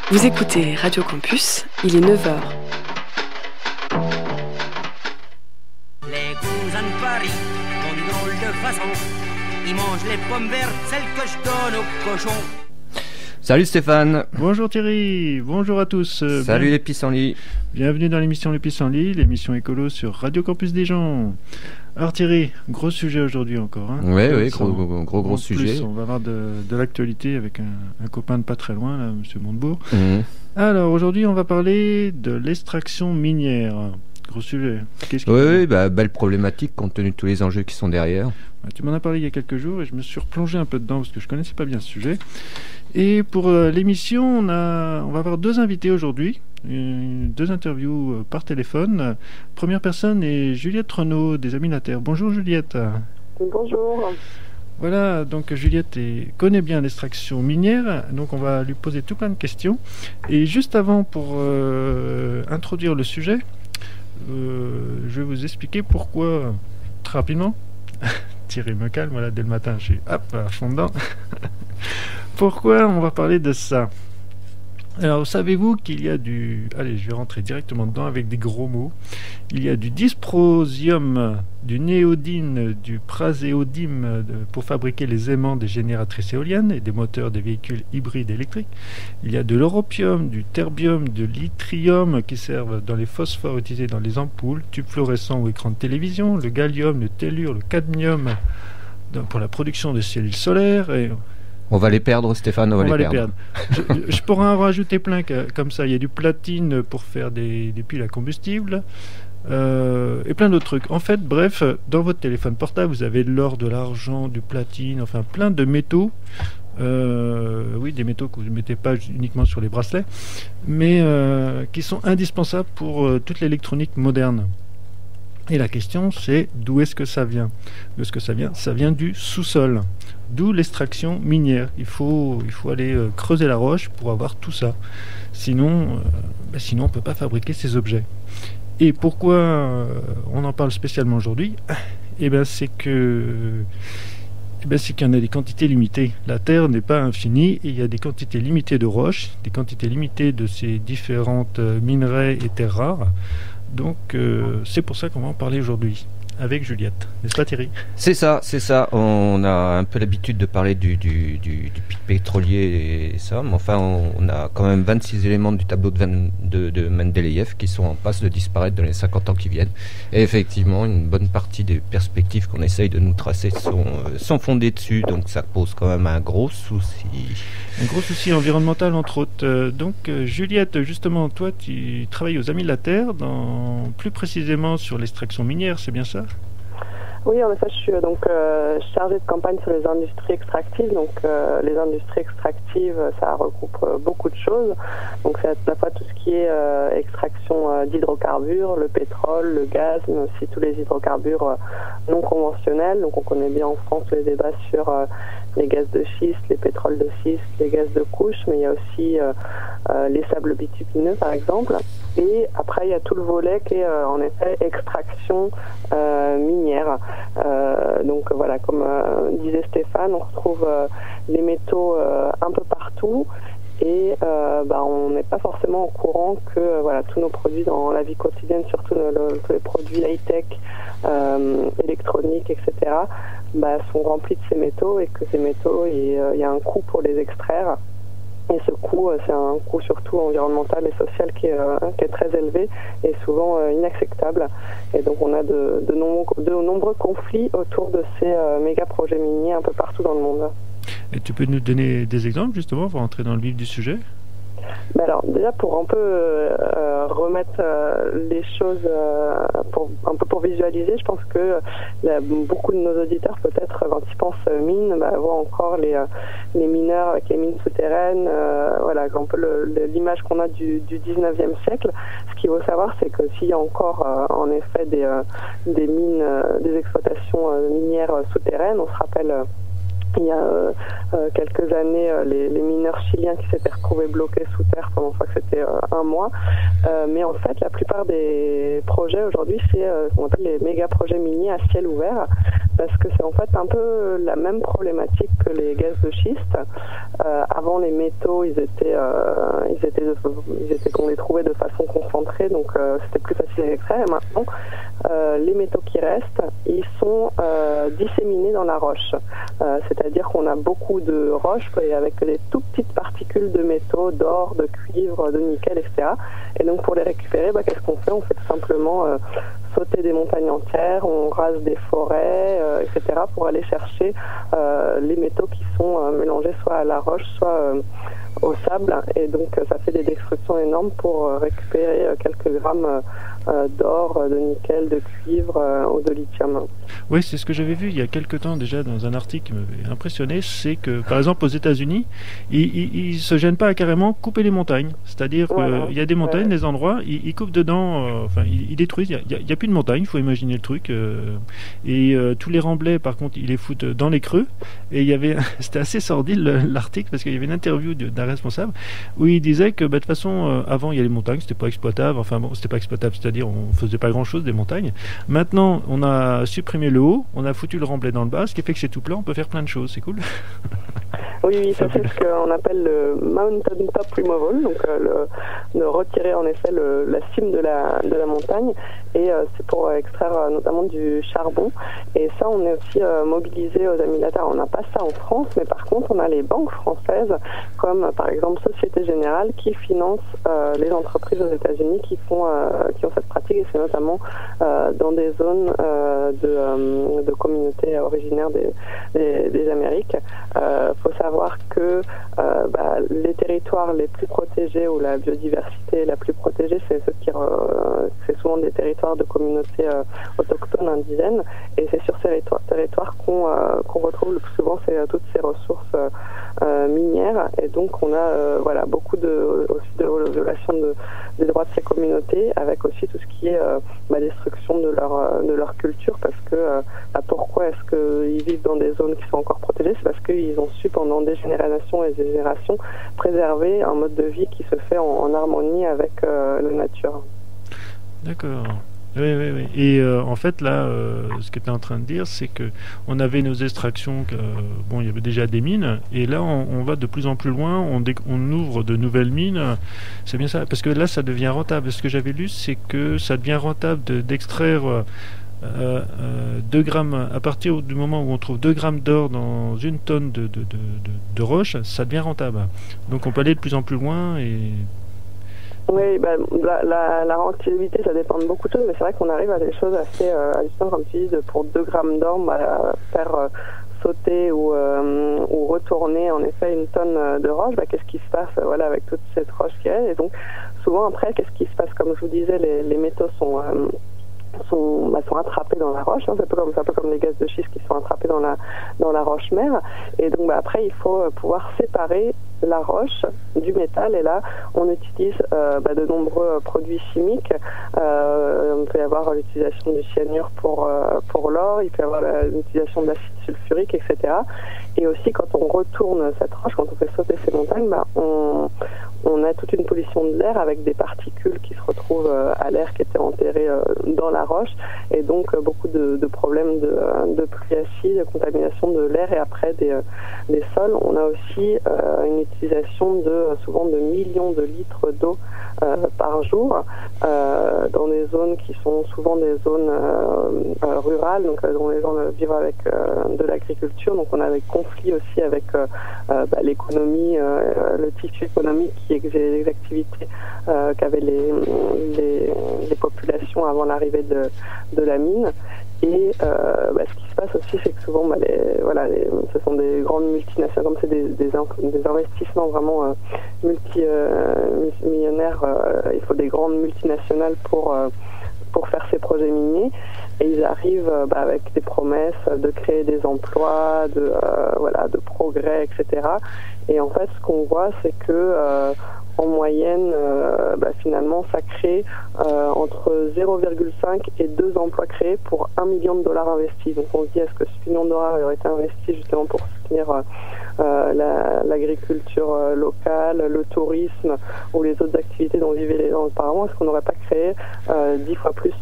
Vous écoutez Radio Campus, il est 9 heures. Les cousins de Paris ont une drôle de façon. Ils mangent les pommes vertes, celles que je donne aux cochons. Salut Stéphane. Bonjour Thierry, bonjour à tous. Salut les pissenlits. Bienvenue dans l'émission Les Pissenlits, l'émission écolo sur Radio Campus Dijon. Alors Thierry, gros sujet aujourd'hui encore. Hein. Oui, gros sujet. Plus, on va avoir de l'actualité avec un copain de pas très loin, là, Monsieur Montebourg. Mmh. Alors aujourd'hui, on va parler de l'extraction minière. Gros sujet. Belle problématique compte tenu de tous les enjeux qui sont derrière. Tu m'en as parlé il y a quelques jours et je me suis replongé un peu dedans parce que je connaissais pas bien ce sujet. Et pour l'émission, on va avoir deux invités aujourd'hui, deux interviews par téléphone. Première personne est Juliette Renaud des Amis de la Terre. Bonjour Juliette. Bonjour. Voilà, donc Juliette connaît bien l'extraction minière, donc on va lui poser tout plein de questions. Et juste avant, pour introduire le sujet, je vais vous expliquer pourquoi, très rapidement. Thierry me calme, voilà, dès le matin, je suis à fond dedans. Pourquoi on va parler de ça? Alors, savez-vous qu'il y a Allez, je vais rentrer directement dedans avec des gros mots. Il y a du dysprosium, du néodyne, du praséodyme pour fabriquer les aimants des génératrices éoliennes et des moteurs des véhicules hybrides électriques. Il y a de l'europium, du terbium, de l'yttrium qui servent dans les phosphores utilisés dans les ampoules, tubes fluorescents ou écrans de télévision, le gallium, le tellure, le cadmium pour la production de cellules solaires et... On va les perdre, Stéphane, on va les perdre. Je pourrais en rajouter plein comme ça. Il y a du platine pour faire des piles à combustible et plein d'autres trucs. En fait, bref, dans votre téléphone portable, vous avez de l'or, de l'argent, du platine, enfin plein de métaux. Oui, des métaux que vous ne mettez pas uniquement sur les bracelets, mais qui sont indispensables pour toute l'électronique moderne. Et la question, c'est d'où est-ce que ça vient? D'où est-ce que ça vient? Ça vient du sous-sol. D'où l'extraction minière. Il faut aller creuser la roche pour avoir tout ça. Sinon, on ne peut pas fabriquer ces objets. Et pourquoi on en parle spécialement aujourd'hui? C'est qu'il y en a des quantités limitées. La Terre n'est pas infinie et il y a des quantités limitées de roches, des quantités limitées de ces différentes minerais et terres rares. Donc c'est pour ça qu'on va en parler aujourd'hui avec Juliette, n'est-ce pas Thierry? C'est ça. On a un peu l'habitude de parler du pic pétrolier et ça, mais enfin on a quand même 26 éléments du tableau de Mendeleïev qui sont en passe de disparaître dans les 50 ans qui viennent. Et effectivement, une bonne partie des perspectives qu'on essaye de nous tracer sont fondées dessus, donc ça pose quand même un gros souci. Un gros souci environnemental entre autres. Donc Juliette, justement, toi tu travailles aux Amis de la Terre, plus précisément sur l'extraction minière, c'est bien ça? Oui, en effet, je suis chargée de campagne sur les industries extractives. Donc, les industries extractives, ça regroupe beaucoup de choses. Donc, c'est à la fois tout ce qui est extraction d'hydrocarbures, le pétrole, le gaz, mais aussi tous les hydrocarbures non conventionnels. Donc, on connaît bien en France les débats sur les gaz de schiste, les pétroles de schiste, les gaz de couche, mais il y a aussi les sables bitumineux, par exemple. Et après, il y a tout le volet qui est en effet extraction minière. Donc voilà, comme disait Stéphane, on retrouve les métaux un peu partout et on n'est pas forcément au courant que tous nos produits dans la vie quotidienne, surtout tous les produits high-tech, électroniques, etc., sont remplis de ces métaux et que ces métaux, il y a un coût pour les extraire. Et ce coût, c'est un coût surtout environnemental et social qui est très élevé et souvent inacceptable. Et donc on a de nombreux conflits autour de ces méga projets miniers un peu partout dans le monde. Et tu peux nous donner des exemples justement pour entrer dans le vif du sujet? Alors déjà pour un peu remettre les choses pour visualiser, je pense que beaucoup de nos auditeurs peut-être quand ils pensent mines voient encore les mineurs avec les mines souterraines, un peu l'image qu'on a du 19e siècle. Ce qu'il faut savoir, c'est que s'il y a encore en effet des mines, des exploitations minières souterraines, on se rappelle il y a quelques années, les mineurs chiliens qui s'étaient retrouvés bloqués sous terre pendant, je crois que c'était un mois. Mais en fait, la plupart des projets aujourd'hui, c'est ce qu'on appelle les méga projets miniers à ciel ouvert. parce que c'est en fait un peu la même problématique que les gaz de schiste. Avant, les métaux, on les trouvait de façon concentrée, donc c'était plus facile à extraire. Et maintenant, les métaux qui restent, ils sont disséminés dans la roche. C'est-à-dire qu'on a beaucoup de roches avec des tout petites particules de métaux, d'or, de cuivre, de nickel, etc. Et donc pour les récupérer, qu'est-ce qu'on fait? On fait tout simplement sauter des montagnes entières, on rase des forêts, etc. pour aller chercher les métaux qui sont mélangés soit à la roche, soit au sable. Et donc ça fait des destructions énormes pour récupérer quelques grammes d'or, de nickel, de cuivre ou de lithium. Oui, c'est ce que j'avais vu il y a quelque temps déjà dans un article qui m'avait impressionné, c'est que par exemple aux États-Unis, ils se gênent pas à carrément couper les montagnes. C'est-à-dire qu'il y a des montagnes, des endroits, ils coupent dedans, ils détruisent. Il n'y a plus de montagnes, il faut imaginer le truc. Et tous les remblais, par contre, ils les foutent dans les creux. Et il y avait, c'était assez sordide l'article parce qu'il y avait une interview d'un responsable où il disait que de toute façon, avant il y a les montagnes, c'était pas exploitable. Enfin bon, c'était pas exploitable, c'est-à-dire on faisait pas grand-chose des montagnes. Maintenant, on a supprimé le haut, on a foutu le remblai dans le bas, ce qui fait que c'est tout plat, on peut faire plein de choses, c'est cool. Oui, ça c'est ce qu'on appelle le mountain top removal, donc de retirer en effet la cime de la montagne, et c'est pour extraire notamment du charbon. Et ça, on est aussi mobilisé aux Amis de la Terre. On n'a pas ça en France, mais par contre, on a les banques françaises, comme par exemple Société Générale, qui financent les entreprises aux États-Unis qui ont cette pratique, et c'est notamment dans des zones de communautés originaires des Amériques. Faut savoir que les territoires les plus protégés ou la biodiversité la plus protégée, c'est c'est souvent des territoires de communautés autochtones indigènes, et c'est sur ces territoires qu'on retrouve le plus souvent toutes ces ressources minières, et donc on a beaucoup aussi de violations des droits de ces communautés, avec aussi tout ce qui est destruction de leur culture, parce que pourquoi est-ce qu'ils vivent dans des zones qui sont encore protégées? C'est parce qu'ils ont su pendant des générations et des générations préserver un mode de vie qui se fait en harmonie avec la nature. D'accord. Oui. Et en fait, là, ce que tu es en train de dire, c'est que on avait nos extractions, il y avait déjà des mines, et là, on va de plus en plus loin, on ouvre de nouvelles mines. C'est bien ça, parce que là, ça devient rentable. Ce que j'avais lu, c'est que ça devient rentable d'extraire 2 grammes, à partir du moment où on trouve 2 grammes d'or dans une tonne de roche, ça devient rentable. Donc on peut aller de plus en plus loin et... Oui, la rentabilité, ça dépend de beaucoup de choses, mais c'est vrai qu'on arrive à des choses assez hallucinantes, comme tu dis, pour 2 grammes d'or, faire sauter ou retourner en effet une tonne de roche. Qu'est-ce qui se passe avec toute cette roche qui est, et donc souvent après, qu'est-ce qui se passe? Comme je vous disais, les métaux sont attrapés dans la roche, c'est un peu comme les gaz de schiste qui sont attrapés dans la roche mère, et donc après il faut pouvoir séparer la roche du métal, et là on utilise de nombreux produits chimiques. On peut y avoir l'utilisation du cyanure pour l'or, il peut y avoir l'utilisation d'acide sulfurique, etc. Et aussi quand on retourne cette roche, quand on fait sauter ces montagnes, on a toute une pollution de l'air avec des particules qui se retrouvent à l'air, qui étaient enterrées dans la roche, et donc beaucoup de problèmes de pluie acide, de contamination de l'air et après des sols. On a aussi une utilisation souvent de millions de litres d'eau par jour dans des zones qui sont souvent des zones rurales, donc dont les gens vivent avec de l'agriculture. Donc on a des conflits aussi avec l'économie, le tissu économique les activités qu'avaient les populations avant l'arrivée de la mine. Et ce qui se passe aussi, c'est que souvent, ce sont des grandes multinationales, comme c'est des investissements vraiment multimillionnaires. Il faut des grandes multinationales pour faire ces projets miniers, et ils arrivent avec des promesses de créer des emplois, de progrès, etc. Et en fait, ce qu'on voit, c'est que en moyenne, finalement, ça crée entre 0,5 et 2 emplois créés pour $1 million investis. Donc on se dit, est-ce que ce $1 million aurait été investi justement pour soutenir l'agriculture locale, le tourisme ou les autres activités dont vivaient les gens auparavant, est-ce qu'on n'aurait pas créé 10 fois plus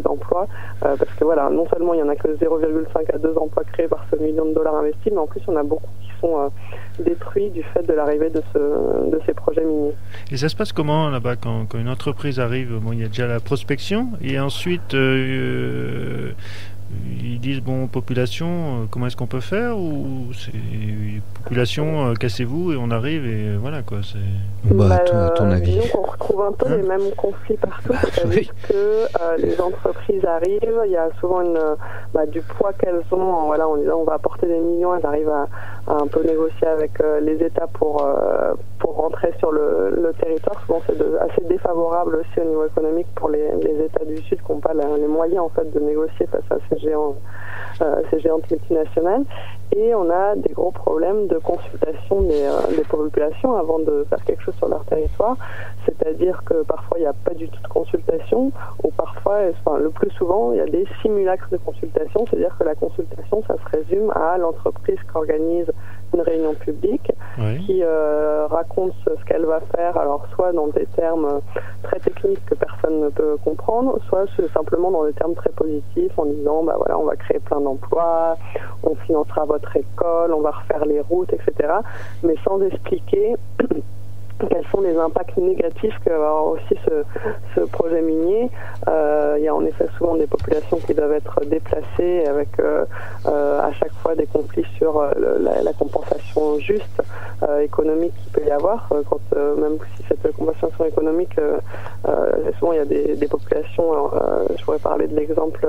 d'emplois parce que voilà, non seulement il n'y en a que 0,5 à 2 emplois créés par ce $1 million investis, mais en plus on a beaucoup qui sont détruits du fait de l'arrivée de ces projets miniers. Et ça se passe comment là-bas quand une entreprise arrive? Bon, il y a déjà la prospection et ensuite ils disent bon, population, comment est-ce qu'on peut faire, ou c'est population, cassez-vous et on arrive et voilà quoi. À ton avis. Disons qu'on retrouve un peu les mêmes conflits partout, c'est-à-dire que les entreprises arrivent, il y a souvent du poids qu'elles ont, voilà, en disant on va apporter des millions, elles arrivent à un peu négocier avec les États pour rentrer sur le territoire. Souvent c'est assez défavorable aussi au niveau économique pour les États du Sud qui n'ont pas les moyens en fait de négocier face à ces géantes multinationales. Et on a des gros problèmes de consultation des populations avant de faire quelque chose sur leur territoire. C'est-à-dire que parfois il n'y a pas du tout de consultation, ou parfois, le plus souvent, il y a des simulacres de consultation. C'est-à-dire que la consultation, ça se résume à l'entreprise qui organise une réunion publique, qui raconte ce qu'elle va faire, alors soit dans des termes très techniques que personne ne peut comprendre, soit simplement dans des termes très positifs en disant voilà, on va créer plein d'emplois, on financera votre école, on va refaire les routes, etc. Mais sans expliquer quels sont les impacts négatifs que va avoir aussi ce projet minier. Il y a en effet souvent des populations qui doivent être déplacées avec à chaque fois des conflits sur la compensation juste économique qu'il peut y avoir. Même si cette compensation économique, souvent il y a des populations, je pourrais parler de l'exemple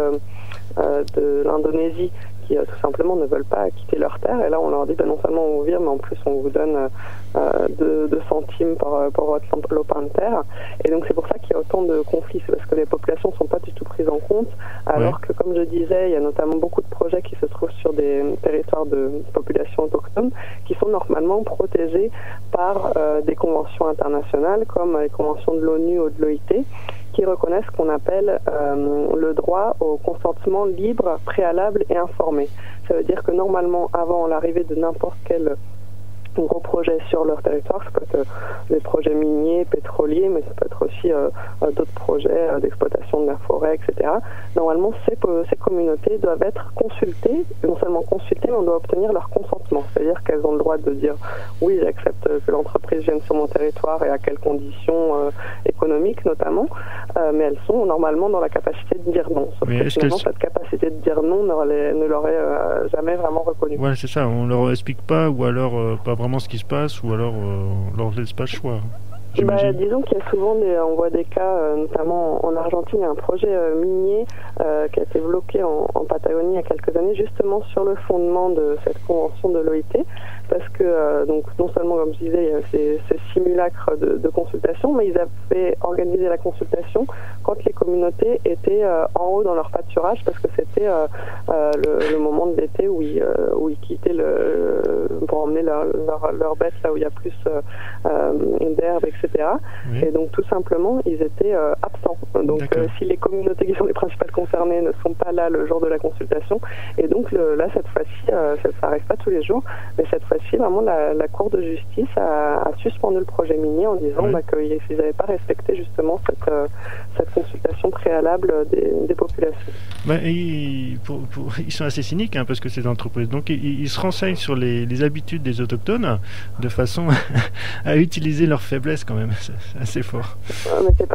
de l'Indonésie, qui tout simplement ne veulent pas quitter leur terre, et là on leur dit non seulement on vous vire, mais en plus on vous donne 2 centimes pour votre lopin de terre. Et donc c'est pour ça qu'il y a autant de conflits, c'est parce que les populations ne sont pas du tout prises en compte, alors que comme je disais, il y a notamment beaucoup de projets qui se trouvent sur des territoires de populations autochtones qui sont normalement protégés par des conventions internationales comme les conventions de l'ONU ou de l'OIT, qui reconnaissent ce qu'on appelle le droit au consentement libre, préalable et informé. Ça veut dire que normalement, avant l'arrivée de n'importe quel gros projets sur leur territoire, ça peut être des projets miniers, pétroliers, mais ça peut être aussi d'autres projets d'exploitation de la forêt, etc. Normalement, ces communautés doivent être consultées, non seulement consultées, mais on doit obtenir leur consentement. C'est-à-dire qu'elles ont le droit de dire oui, j'accepte que l'entreprise vienne sur mon territoire et à quelles conditions économiques notamment, mais elles sont normalement dans la capacité de dire non. Sauf que finalement, cette capacité de dire non ne leur est jamais vraiment reconnue. Ouais, c'est ça, on leur explique pas, ou alors pas vraiment ce qui se passe, ou alors on leur laisse pas le choix. Disons qu'il y a souvent on voit des cas, notamment en Argentine, il y a un projet minier qui a été bloqué en Patagonie il y a quelques années, justement sur le fondement de cette convention de l'OIT, parce que donc non seulement, comme je disais, il y a ces simulacres de consultation, mais ils avaient organisé la consultation quand les communautés étaient en haut dans leur pâturage, parce que c'était le moment de l'été où ils quittaient pour emmener leurs bêtes là où il y a plus d'herbe, etc. Oui. Et donc tout simplement, ils étaient absents. Donc si les communautés qui sont les principales concernées ne sont pas là le jour de la consultation, et donc là cette fois-ci, ça n'arrive pas tous les jours, mais cette fois-ci vraiment la Cour de justice a suspendu le projet minier en disant qu'ils n'avaient pas respecté justement cette consultation préalable des populations. Ils sont assez cyniques parce que ces entreprises, donc ils se renseignent sur les habitudes des autochtones de façon à utiliser leur faiblesse quand même. C'est assez fort. Mais c'est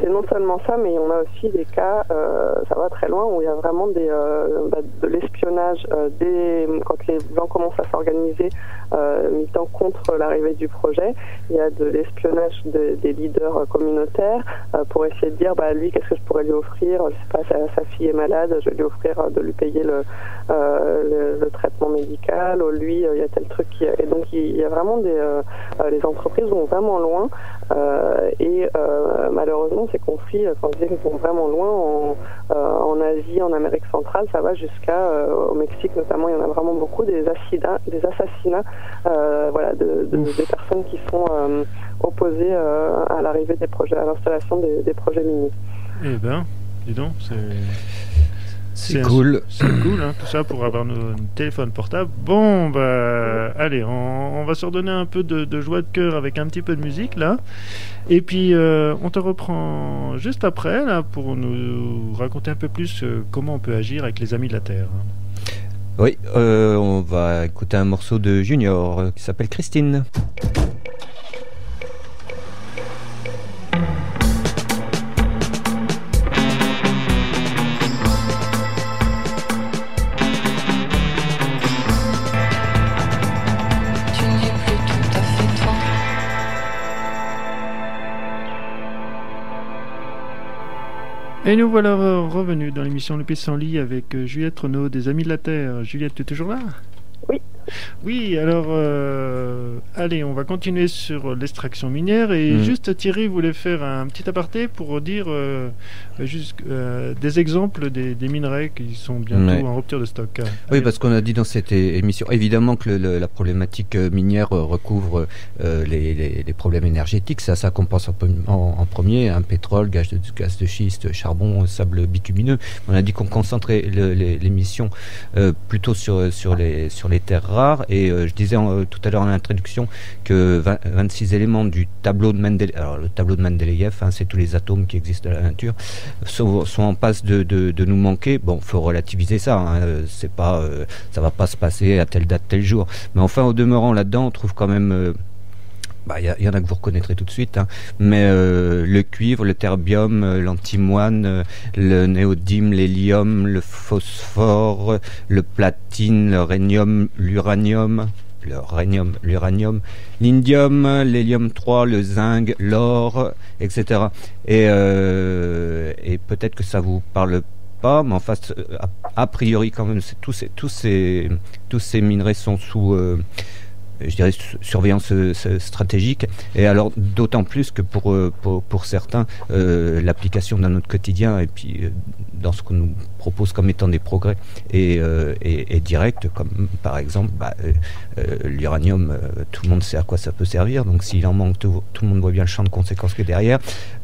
non seulement ça, mais on a aussi des cas, ça va très loin, où il y a vraiment de l'espionnage quand les gens commencent à s'organiser militant contre l'arrivée du projet. Il y a de l'espionnage des leaders communautaires pour essayer de dire lui, qu'est-ce que je pourrais lui offrir, je sais pas, sa fille est malade, je vais lui offrir de lui payer le traitement médical, ou lui il y a tel truc et donc il y a vraiment les entreprises vont vraiment loin et malheureusement ces conflits, je disais qu'ils vont vraiment loin en Asie, en Amérique centrale, ça va jusqu'à au Mexique notamment, il y en a vraiment beaucoup, des assassinats des personnes qui sont opposées à l'arrivée des projets, à l'installation des projets miniers. Eh ben, dis donc, C'est cool. C'est cool, hein, tout ça pour avoir nos téléphones portables. Bon, bah, allez, on va se redonner un peu de joie de cœur avec un petit peu de musique, là. Et puis, on te reprend juste après, là, pour nous raconter un peu plus comment on peut agir avec les Amis de la Terre. Oui, on va écouter un morceau de Junior qui s'appelle Christine. Et nous voilà revenus dans l'émission Le Pissenlit avec Juliette Renaud des Amis de la Terre. Juliette, tu es toujours là ? Oui. Oui, alors, allez, on va continuer sur l'extraction minière. Et juste Thierry voulait faire un petit aparté pour dire des exemples des minerais qui sont bientôt en rupture de stock. Oui, parce qu'on a dit dans cette émission, évidemment que la problématique minière recouvre les problèmes énergétiques. Ça compense en premier, pétrole, gaz de schiste, charbon, sable bitumineux. On a dit qu'on concentrait l'émission plutôt sur les terres rares, et je disais tout à l'heure en introduction que 26 éléments du tableau de Mendeleïev, alors le tableau de Mendeleïev, c'est tous les atomes qui existent dans la nature, sont en passe de nous manquer. Bon, faut relativiser ça, c'est pas, ça va pas se passer à telle date, tel jour, mais enfin, au demeurant, là-dedans, on trouve quand même y en a que vous reconnaîtrez tout de suite, mais le cuivre, le terbium, l'antimoine, le néodyme, l'hélium, le phosphore, le platine, le rhénium, l'uranium, l'indium, l'hélium 3, le zinc, l'or, etc. Et peut-être que ça vous parle pas, mais en fait, a priori quand même, tous ces minerais sont sous je dirais surveillance stratégique, et alors d'autant plus que pour certains l'application dans notre quotidien et puis dans ce qu'on nous propose comme étant des progrès est directe, comme par exemple l'uranium, tout le monde sait à quoi ça peut servir, donc s'il en manque, tout le monde voit bien le champ de conséquences qui est derrière,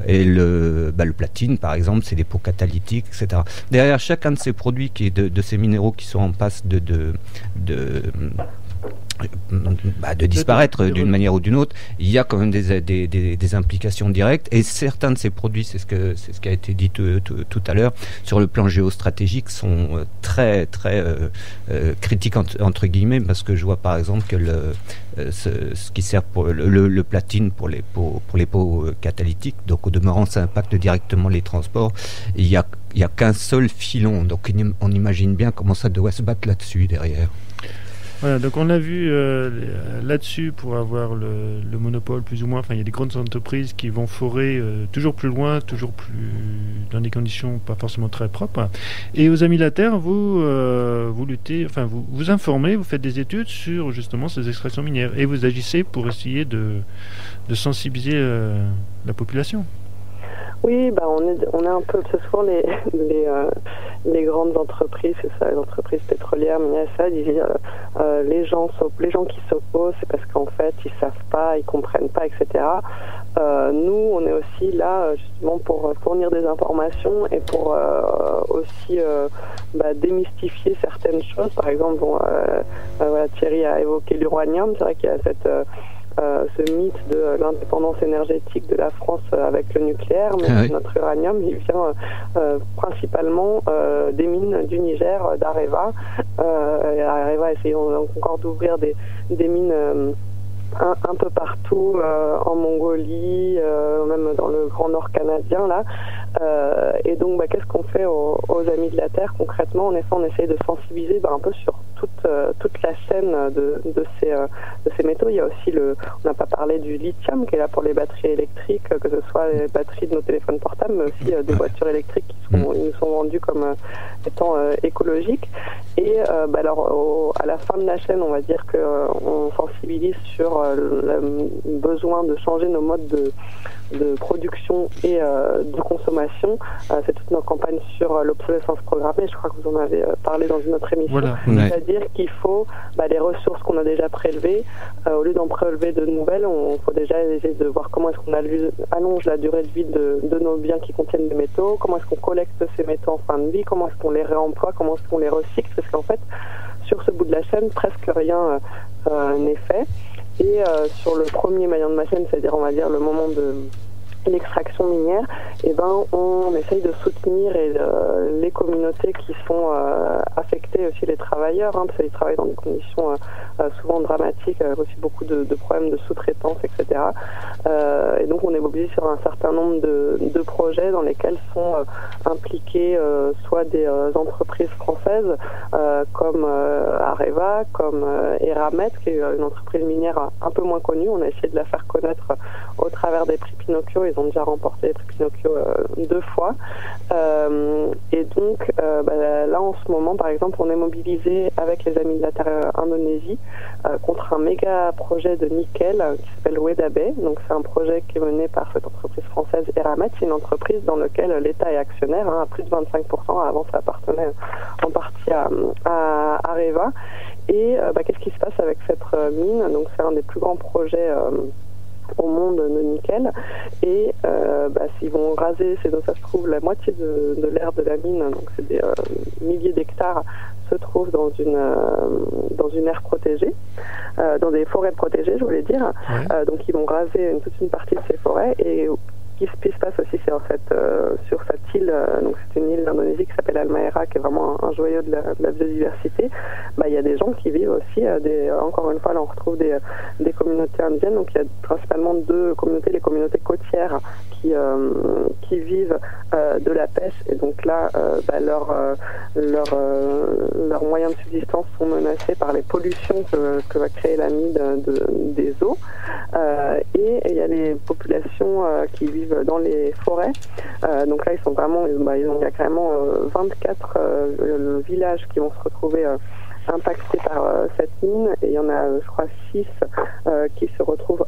et le platine par exemple, c'est des pots catalytiques, etc. Derrière chacun de ces produits de ces minéraux qui sont en passe de disparaître d'une manière ou d'une autre, il y a quand même des implications directes, et certains de ces produits, c'est ce qui a été dit tout à l'heure, sur le plan géostratégique, sont très très critiques entre guillemets, parce que je vois par exemple que ce qui sert pour le platine pour les pots catalytiques, donc au demeurant ça impacte directement les transports, il y a qu'un seul filon, donc on imagine bien comment ça doit se battre là-dessus derrière. Voilà, donc on a vu là-dessus, pour avoir le monopole plus ou moins, il y a des grandes entreprises qui vont forer toujours plus loin, toujours plus dans des conditions pas forcément très propres. Et aux Amis de la Terre, vous luttez, vous informez, vous faites des études sur justement ces extractions minières, et vous agissez pour essayer de sensibiliser la population. Oui, on est un peu, c'est souvent les grandes entreprises, c'est ça, les entreprises pétrolières, minières, ça, les gens qui s'opposent, c'est parce qu'en fait ils savent pas, ils comprennent pas, etc. Nous, on est aussi là justement pour fournir des informations et pour aussi démystifier certaines choses. Par exemple, Thierry a évoqué l'uranium. C'est vrai qu'il y a ce mythe de l'indépendance énergétique de la France avec le nucléaire, mais notre uranium, il vient principalement des mines du Niger, d'Areva. Areva essaye encore d'ouvrir des mines un peu partout, en Mongolie, même dans le Grand Nord canadien, là. Et donc, qu'est-ce qu'on fait aux Amis de la Terre concrètement? En effet, on essaye de sensibiliser un peu sur toute la chaîne de ces métaux. Il y a aussi on n'a pas parlé du lithium qui est là pour les batteries électriques, que ce soit les batteries de nos téléphones portables, mais aussi des voitures électriques qui nous sont vendues comme étant écologiques. Et à la fin de la chaîne, on va dire qu'on sensibilise sur le besoin de changer nos modes de production et de consommation consommation. C'est toute notre campagne sur l'obsolescence programmée. Je crois que vous en avez parlé dans une autre émission. Voilà. C'est-à-dire qu'il faut les ressources qu'on a déjà prélevées, au lieu d'en prélever de nouvelles, il faut déjà essayer de voir comment est-ce qu'on allonge la durée de vie de nos biens qui contiennent des métaux, comment est-ce qu'on collecte ces métaux en fin de vie, comment est-ce qu'on les réemploie, comment est-ce qu'on les recycle, parce qu'en fait, sur ce bout de la chaîne, presque rien n'est fait. Et sur le premier maillon de ma chaîne, c'est-à-dire, on va dire, le moment de l'extraction minière, on essaye de soutenir les communautés qui sont affectées, aussi les travailleurs, parce qu'ils travaillent dans des conditions souvent dramatiques, avec aussi beaucoup de problèmes de sous-traitance, etc. Et donc on est mobilisé sur un certain nombre de projets dans lesquels sont impliqués soit des entreprises françaises comme Areva, comme Eramet, qui est une entreprise minière un peu moins connue. On a essayé de la faire connaître au travers des prix Pinocchio. Ils ont déjà remporté les prix Pinocchio 2 fois. Et donc là en ce moment, par exemple, on est mobilisé avec les Amis de la Terre Indonésie contre un méga projet de nickel qui s'appelle Weda Bay. Donc c'est un projet qui est mené par cette entreprise française Eramet. C'est une entreprise dans laquelle l'État est actionnaire à plus de 25%. Avant ça appartenait en partie à Areva. Et qu'est-ce qui se passe avec cette mine? Donc c'est un des plus grands projets au monde de nickel, et s'ils vont raser, ça se trouve, la moitié de l'aire de la mine, donc c'est des milliers d'hectares, se trouve dans une aire protégée, dans des forêts protégées, je voulais dire. Ouais. Donc ils vont raser toute une partie de ces forêts, et ce qui se passe aussi, c'est en fait sur cette île, donc c'est une île d'Indonésie qui s'appelle Halmahera, qui est vraiment un joyau de la biodiversité. Il y a des gens qui vivent aussi, encore une fois, là on retrouve des communautés indiennes, donc il y a principalement 2 communautés, les communautés côtières qui vivent de la pêche, et donc là leurs moyens de subsistance sont menacés par les pollutions que va créer la mine des eaux. Et il y a les populations qui vivent dans les forêts. Donc là, ils sont vraiment, il y a carrément 24 villages qui vont se retrouver impactés par cette mine, et il y en a, je crois, 6 qui se retrouvent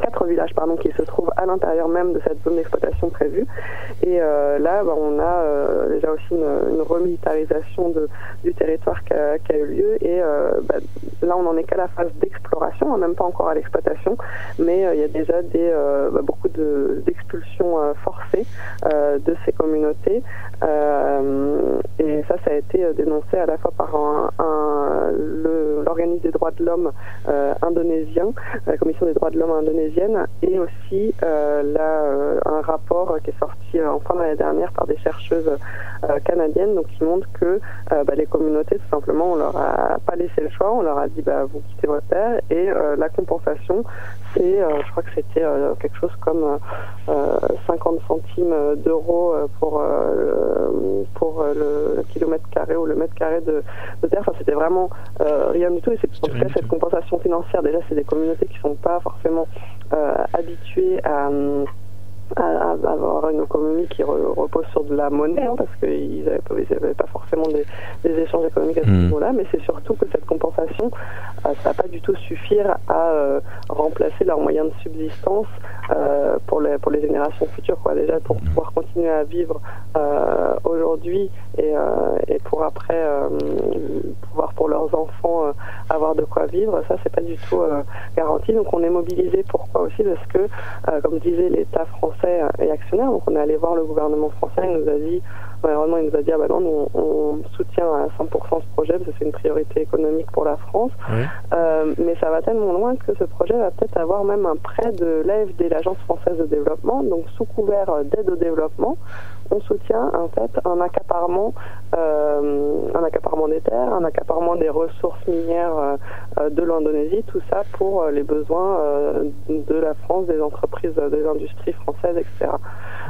4 villages qui se trouvent à l'intérieur même de cette zone d'exploitation prévue. Et là, on a déjà aussi une remilitarisation du territoire qui a eu lieu. Et là, on n'en est qu'à la phase d'exploration, même pas encore à l'exploitation, mais il y a déjà beaucoup d'expulsions forcées de ces communautés. Et ça a été dénoncé à la fois par l'organisme des droits de l'homme indonésien, la commission des droits de l'homme indonésienne, et aussi un rapport qui est sorti en fin d'année dernière par des chercheuses canadiennes, donc qui montre que les communautés, tout simplement, on leur a pas laissé le choix, on leur a dit vous quittez votre terre, et la compensation, c'est, je crois que c'était quelque chose comme 50 centimes d'euros pour le kilomètre carré ou le mètre carré de terre. Enfin, c'était vraiment rien du tout. Et c'est en tout cas cette compensation financière. Déjà, c'est des communautés qui sont pas forcément habituées à avoir une économie qui repose sur de la monnaie, parce qu'ils n'avaient pas forcément des échanges économiques à ce niveau-là, mais c'est surtout que cette compensation, ça va pas du tout suffire à remplacer leurs moyens de subsistance pour les générations futures, déjà pour pouvoir continuer à vivre aujourd'hui et pour après pouvoir pour leurs enfants avoir de quoi vivre. Ça, c'est pas du tout garanti. Donc on est mobilisé. Pourquoi aussi? Parce que comme disait l'État français et actionnaire, donc on est allé voir le gouvernement français, il nous a dit, malheureusement il nous a dit non, nous, on soutient à 100% ce projet parce que c'est une priorité économique pour la France, mais ça va tellement loin que ce projet va peut-être avoir même un prêt de l'AFD, l'Agence française de développement, donc sous couvert d'aide au développement, on soutient en fait un accaparement des terres, un accaparement des ressources minières de l'Indonésie, tout ça pour les besoins de la France, des entreprises, des industries françaises, etc.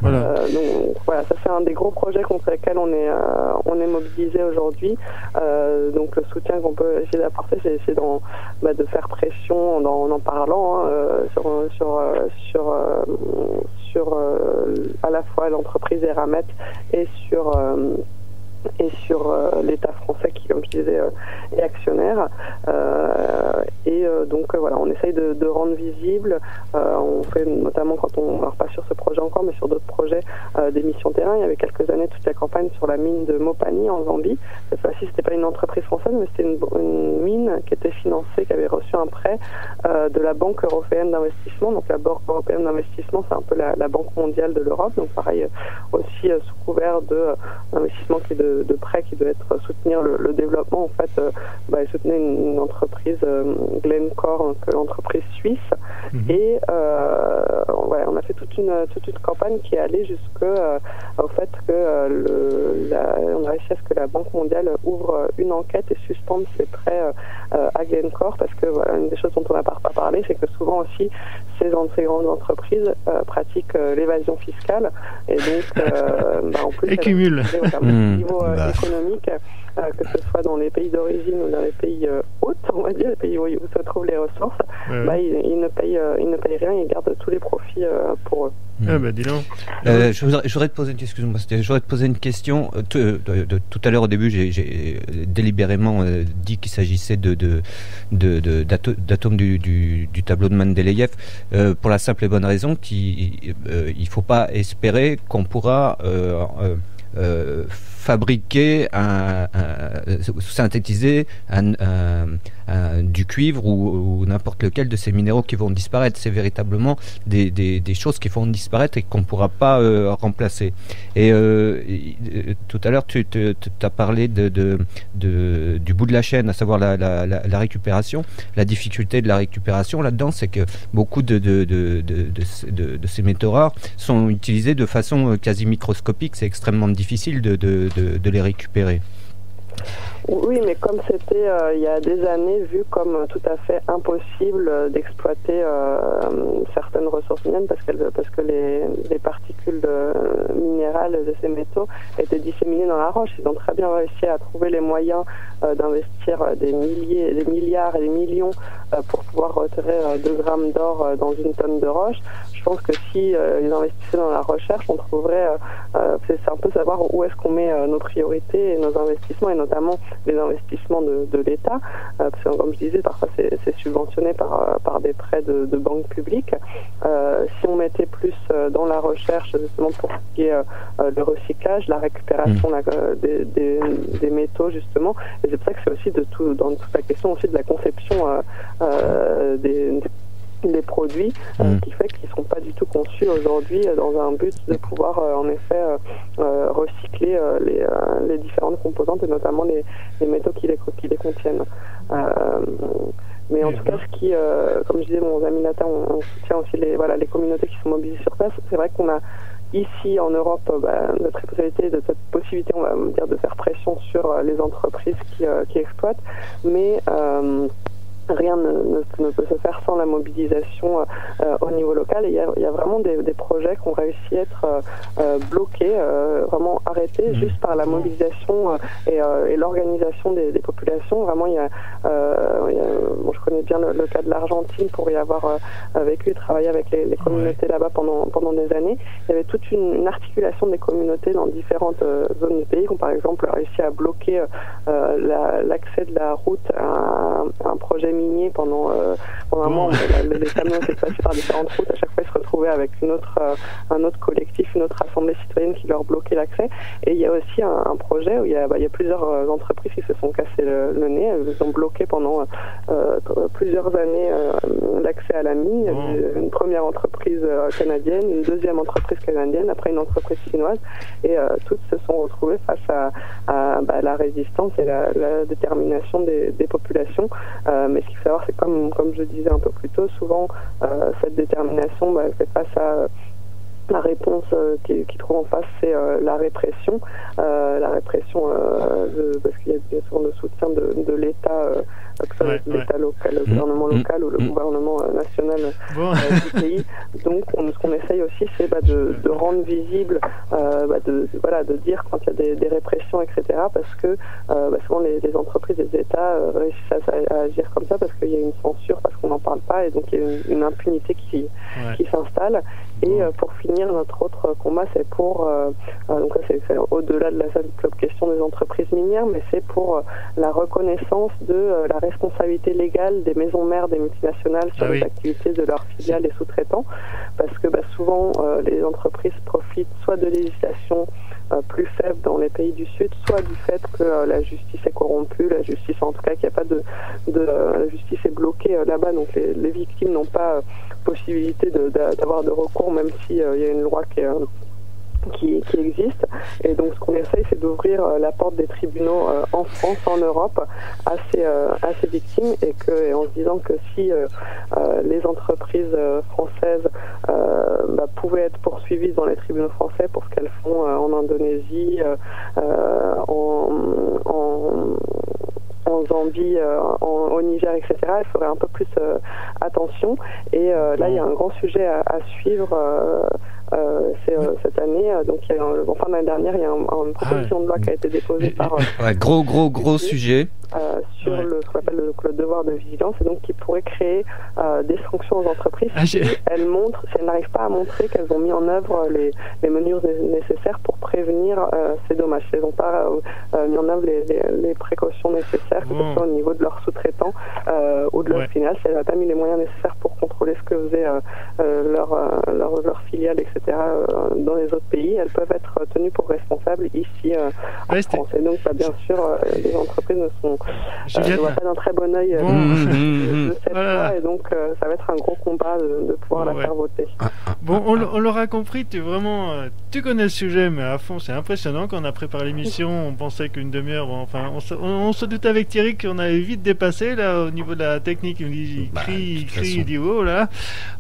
Voilà. Donc voilà, ça c'est un des gros projets contre lesquels on est mobilisé aujourd'hui. Donc le soutien qu'on peut essayer d'apporter, c'est essayer de faire pression en parlant sur à la fois l'entreprise Eramet et sur et sur l'État français qui, comme je disais, est actionnaire. Donc voilà, on essaye de rendre visible. On fait notamment, quand on, alors pas sur ce projet encore, mais sur d'autres projets, des missions terrain. Il y avait quelques années toute la campagne sur la mine de Mopani en Zambie. Cette fois-ci, c'était pas une entreprise française, mais c'était une mine qui était financée, qui avait reçu un prêt de la Banque européenne d'investissement. Donc la Banque européenne d'investissement, c'est un peu la Banque mondiale de l'Europe. Donc pareil, aussi sous couvert d'investissement qui est de prêt qui doit être soutenir le développement. En fait, elle soutenait une entreprise Glencore, donc l'entreprise suisse. Et on a fait toute une campagne qui est allée jusqu'au fait que on a réussi à ce que la Banque mondiale ouvre une enquête et suspende ses prêts à Glencore, parce que voilà, une des choses dont on n'a pas parlé, c'est que souvent aussi ces grandes entreprises pratiquent l'évasion fiscale, et donc en plus et cumulent au niveau économique, que ce soit dans les pays d'origine ou dans les pays hôtes, on va dire, les pays où se trouvent les ressources, ils ne payent rien, ils gardent tous les profits pour eux. Dis donc. Je voudrais te poser une question. Tout à l'heure, au début, j'ai délibérément dit qu'il s'agissait d'atomes du tableau de Mendeleïev, pour la simple et bonne raison qu'il ne faut pas espérer qu'on pourra fabriquer, synthétiser du cuivre ou n'importe lequel de ces minéraux qui vont disparaître. C'est véritablement des choses qui vont disparaître et qu'on ne pourra pas remplacer. Et tout à l'heure, tu as parlé du bout de la chaîne, à savoir la récupération. La difficulté de la récupération là-dedans, c'est que beaucoup de ces métaux rares sont utilisés de façon quasi microscopique. C'est extrêmement difficile de les récupérer. Oui, mais comme c'était il y a des années vu comme tout à fait impossible d'exploiter certaines ressources minières parce que les particules minérales de ces métaux étaient disséminées dans la roche. Ils ont très bien réussi à trouver les moyens d'investir des milliards et des millions pour pouvoir retirer 2 grammes d'or dans une tonne de roche. Je pense que si ils investissaient dans la recherche, on trouverait, c'est un peu savoir où est-ce qu'on met nos priorités et nos investissements, et notamment les investissements de l'État, parce que comme je disais, parfois c'est subventionné par des prêts de banques publiques. Si on mettait plus dans la recherche, justement pour ce qui est le recyclage, la récupération des métaux, justement, et c'est pour ça que c'est aussi dans toute la question aussi de la conception des produits qui fait qu'ils ne sont pas du tout conçus aujourd'hui dans un but de pouvoir en effet recycler les différentes composantes et notamment les métaux qui les contiennent. Mais en tout cas, ce qui, comme je disais, mon ami Nathan, on soutient aussi les communautés qui sont mobilisées sur place. C'est vrai qu'on a ici en Europe notre responsabilité de cette possibilité, on va dire, de faire pression sur les entreprises qui exploitent, mais rien ne peut se faire sans la mobilisation au niveau local. Et il y a vraiment des projets qui ont réussi à être bloqués, vraiment arrêtés, juste par la mobilisation et l'organisation des populations. Vraiment, je connais bien le cas de l'Argentine pour y avoir vécu et travaillé avec les communautés là-bas pendant des années. Il y avait toute une articulation des communautés dans différentes zones du pays, qui ont par exemple réussi à bloquer l'accès de la route à un projet minier pendant un mois. Les camions étaient passés par différentes routes. À chaque fois, ils se retrouvaient avec un autre collectif, une autre assemblée citoyenne qui leur bloquait l'accès. Et il y a aussi un projet où il y a plusieurs entreprises qui se sont cassées le nez. Elles ont bloqué pendant plusieurs années l'accès à la mine. Une première entreprise canadienne, une deuxième entreprise canadienne, après une entreprise chinoise. Et toutes se sont retrouvées face à la résistance et la détermination des populations. Mais ce qu'il faut savoir, c'est comme je disais un peu plus tôt, souvent cette détermination fait face à la réponse qui trouve en face, c'est la répression. Parce qu'il y a bien souvent le soutien de l'État que ce soit l'État local, le gouvernement local ou le gouvernement national du pays. Donc ce qu'on essaye aussi, c'est de rendre visible, de dire quand il y a des répressions, etc. Parce que souvent les entreprises et les États réussissent à agir comme ça parce qu'il y a une censure, parce qu'on n'en parle pas, et donc il y a une impunité qui s'installe. Et pour finir, notre autre combat, c'est pour, donc là c'est au-delà de la seule question des entreprises minières, mais c'est pour la reconnaissance de la responsabilité légale des maisons mères des multinationales sur les activités de leurs filiales et sous-traitants, parce que souvent les entreprises profitent soit de législation plus faible dans les pays du Sud, soit du fait que la justice est corrompue, la justice en tout cas qu'il n'y a pas la justice est bloquée là-bas, donc les victimes n'ont pas possibilité d'avoir de recours, même s'il y a une loi qui existe. Et donc ce qu'on essaye, c'est d'ouvrir la porte des tribunaux en France, en Europe, à ces victimes, et en se disant que si les entreprises françaises pouvaient être poursuivies dans les tribunaux français pour ce qu'elles font en Indonésie, en Zambie, au Niger, etc., il faudrait un peu plus attention. Et là, il y a un grand sujet à suivre cette année. Donc, en fin d'année dernière, il y a une proposition de loi qui a été déposée par... gros sujet. Sur ce qu'on appelle le devoir de vigilance, et donc qui pourrait créer des sanctions aux entreprises si elles n'arrivent pas à montrer qu'elles ont mis en œuvre les mesures nécessaires pour prévenir ces dommages. Elles n'ont pas mis en œuvre les précautions nécessaires, que ce soit au niveau de leurs sous-traitants ou de leur finale, si elles n'ont pas mis les moyens nécessaires pour contrôler ce que faisaient leurs filiales, etc. Dans les autres pays, elles peuvent être tenues pour responsables ici en France. Et donc, bien sûr, les entreprises ne voient pas d'un très bon œil de cette loi, et donc ça va être un gros combat de pouvoir la faire voter. Bon, on l'aura compris, tu connais le sujet, mais à fond, c'est impressionnant. Quand on a préparé l'émission, on pensait qu'une demi-heure, on se doutait avec Thierry qu'on avait vite dépassé là au niveau de la technique. Il crie, il dit oh là.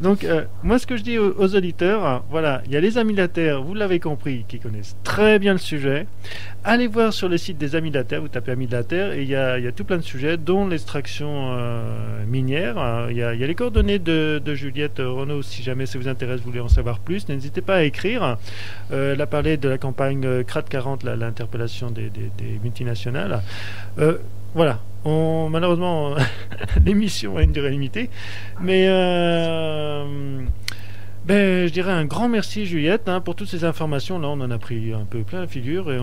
Donc moi, ce que je dis aux auditeurs, voilà, il y a les Amis de la Terre, vous l'avez compris, qui connaissent très bien le sujet. Allez voir sur le site des Amis de la Terre, vous tapez Amis de la Terre, et il y a tout plein de sujets, dont l'extraction minière. Il y a les coordonnées de Juliette Renaud, si jamais ça vous intéresse, vous voulez en savoir plus, n'hésitez pas à écrire. Elle a parlé de la campagne CRAT 40, l'interpellation des multinationales. Voilà, malheureusement, l'émission a une durée limitée, mais je dirais un grand merci, Juliette, pour toutes ces informations. Là, on en a pris un peu plein la figure, et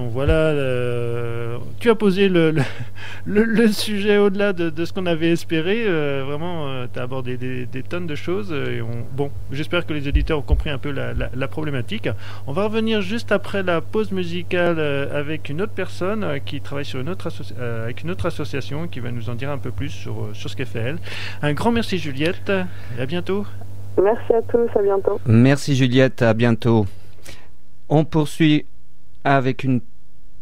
tu as posé le sujet au-delà de ce qu'on avait espéré. Vraiment, tu as abordé des tonnes de choses. Et j'espère que les auditeurs ont compris un peu la problématique. On va revenir juste après la pause musicale avec une autre personne qui travaille sur avec une autre association, qui va nous en dire un peu plus sur ce qu'elle fait elle. Un grand merci, Juliette, et à bientôt. Merci à tous, à bientôt. Merci Juliette, à bientôt. On poursuit avec une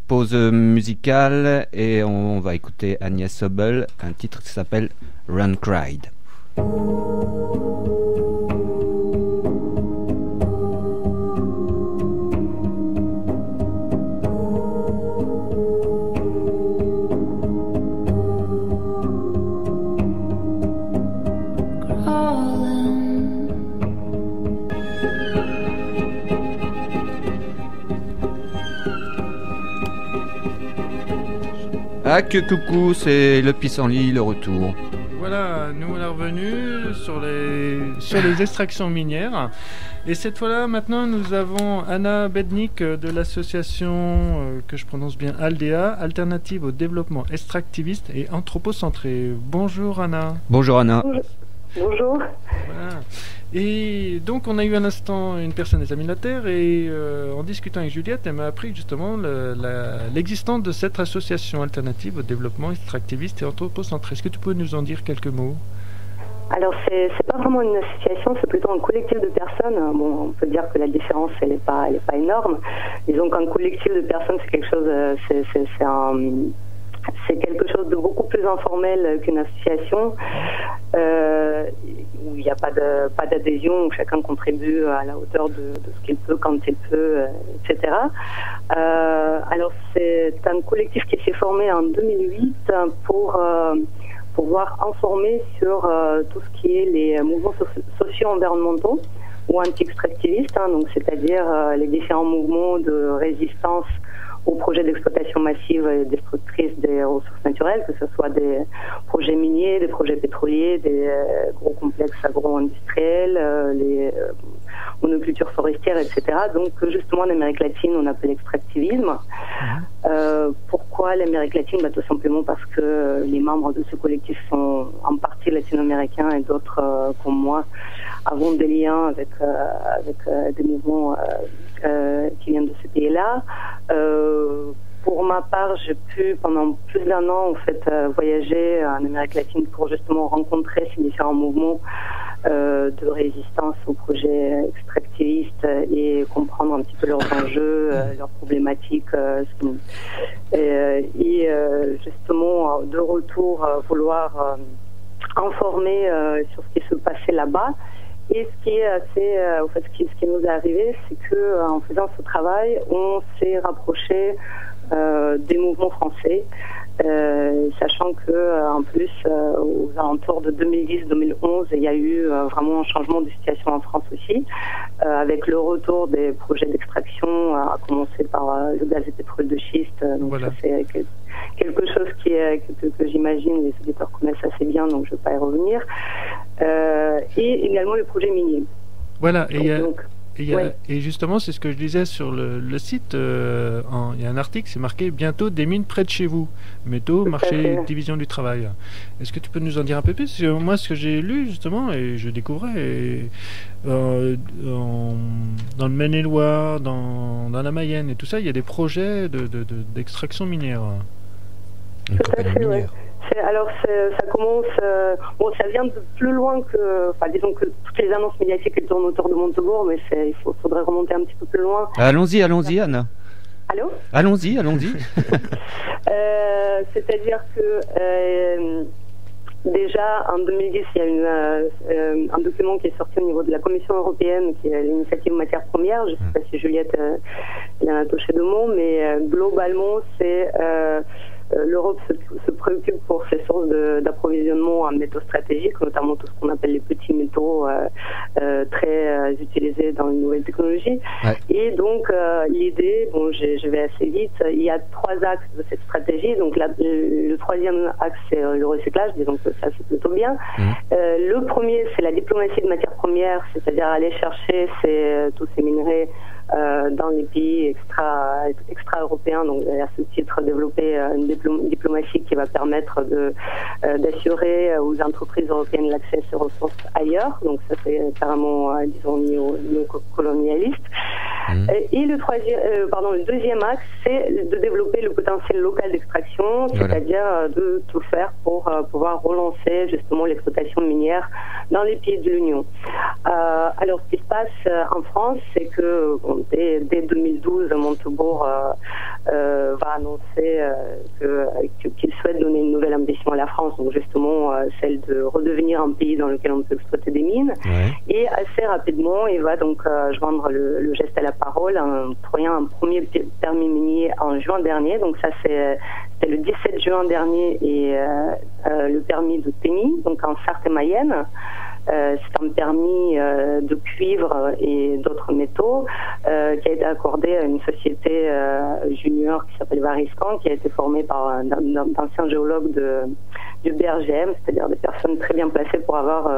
pause musicale et on va écouter Agnès Sobel, un titre qui s'appelle Run Cried. Ah que coucou, c'est le pissenlit, le retour. Voilà, nous voilà revenus sur les extractions minières. Et cette fois-là, maintenant, nous avons Anna Bednik de l'association que je prononce bien Aldea, Alternative au développement extractiviste et anthropocentré. Bonjour Anna. Bonjour Anna. Bonjour. Voilà. Et donc on a eu un instant une personne des Amis de la Terre, et en discutant avec Juliette, elle m'a appris justement l'existence de cette association alternative au développement extractiviste et anthropocentré. Est-ce que tu peux nous en dire quelques mots? Alors c'est pas vraiment une association, c'est plutôt un collectif de personnes. Bon, on peut dire que la différence elle est pas énorme. Disons qu'un collectif de personnes c'est quelque chose, c'est quelque chose de beaucoup plus informel qu'une association, où il n'y a pas d'adhésion, où chacun contribue à la hauteur de ce qu'il peut, quand il peut, etc. Alors c'est un collectif qui s'est formé en 2008 pour pouvoir informer sur tout ce qui est les mouvements socio-environnementaux ou anti-extractivistes, hein, donc c'est-à-dire les différents mouvements de résistance aux projets d'exploitation massive et destructrice des ressources naturelles, que ce soit des projets miniers, des projets pétroliers, des gros complexes agro-industriels, les monocultures forestières, etc. Donc justement en Amérique latine on appelle extractivisme. Pourquoi l'Amérique latine? Tout simplement parce que les membres de ce collectif sont en partie latino-américains et d'autres comme moi avons des liens avec des mouvements qui viennent de ce pays-là. Pour ma part, j'ai pu pendant plus d'un an en fait voyager en Amérique latine pour justement rencontrer ces différents mouvements de résistance aux projets extractivistes et comprendre un petit peu leurs enjeux, leurs problématiques, et justement de retour vouloir informer sur ce qui se passait là-bas. Et ce qui est assez, en fait, ce qui nous est arrivé, c'est que en faisant ce travail, on s'est rapproché des mouvements français, sachant que en plus aux alentours de 2010-2011, il y a eu vraiment un changement de situation en France aussi, avec le retour des projets d'extraction, à commencer par le gaz et pétrole de schiste. Donc voilà. ça, c'est quelque chose que j'imagine les auditeurs connaissent assez bien, donc je ne vais pas y revenir. Et également les projets miniers. Voilà, Ouais. et justement, c'est ce que je disais sur le site. Il y a un article, c'est marqué bientôt des mines près de chez vous. Métaux, marché, division du travail. Est-ce que tu peux nous en dire un peu plus? Parce que moi, ce que j'ai lu justement, et je découvrais dans le Maine-et-Loire, dans la Mayenne et tout ça, il y a des projets d'extraction minière. Une compagnie minière. Alors ça commence, ça vient de plus loin que, disons que toutes les annonces médiatiques elles tournent autour de Montebourg, mais il faudrait remonter un petit peu plus loin. Allons-y, Anna. Allô? Allons-y. C'est-à-dire que déjà en 2010, il y a un document qui est sorti au niveau de la Commission européenne, qui est l'initiative matières premières. Je ne sais pas si Juliette en a touché deux mots, mais globalement, c'est l'Europe se préoccupe pour ses sources d'approvisionnement en métaux stratégiques, notamment tout ce qu'on appelle les petits métaux très utilisés dans les nouvelles technologies. Ouais. Et donc l'idée, je vais assez vite, il y a trois axes de cette stratégie. Donc le troisième axe, c'est le recyclage, disons que ça c'est plutôt bien. Le premier, c'est la diplomatie de matières premières, c'est-à-dire aller chercher tous ces minerais dans les pays extra-européens, donc à ce titre développer une diplomatie qui va permettre d'assurer aux entreprises européennes l'accès à ces ressources ailleurs, donc ça c'est carrément disons néocolonialiste. Et le deuxième axe, c'est de développer le potentiel local d'extraction, c'est-à-dire de tout faire pour pouvoir relancer justement l'exploitation minière dans les pays de l'Union. Alors ce qui se passe en France, c'est que dès 2012, Montebourg va annoncer qu'il souhaite donner une nouvelle ambition à la France, donc justement celle de redevenir un pays dans lequel on peut exploiter des mines. Ouais. Et assez rapidement, il va donc joindre le geste à la parole en octroyant un premier permis minier en juin dernier. Donc ça c'était le 17 juin dernier, et le permis de Tény, donc en Sarthe et Mayenne. C'est un permis de cuivre et d'autres métaux qui a été accordé à une société junior qui s'appelle Variscan, qui a été formée par d'anciens géologues du BRGM, c'est-à-dire des personnes très bien placées pour avoir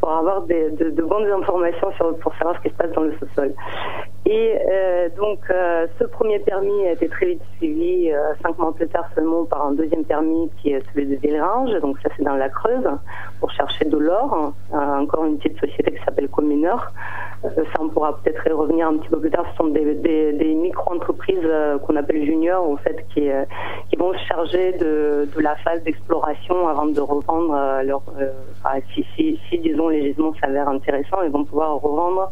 de bonnes informations pour savoir ce qui se passe dans le sous-sol. Et donc ce premier permis a été très vite suivi 5 mois plus tard seulement par un deuxième permis qui est celui de Villerange, donc ça c'est dans la Creuse, pour chercher de l'or. Encore une petite société qui s'appelle Cominor. Ça on pourra peut-être y revenir un petit peu plus tard. Ce sont des micro-entreprises qu'on appelle juniors en fait, qui vont se charger de la phase d'exploration avant de revendre si disons les gisements s'avèrent intéressants, ils vont pouvoir revendre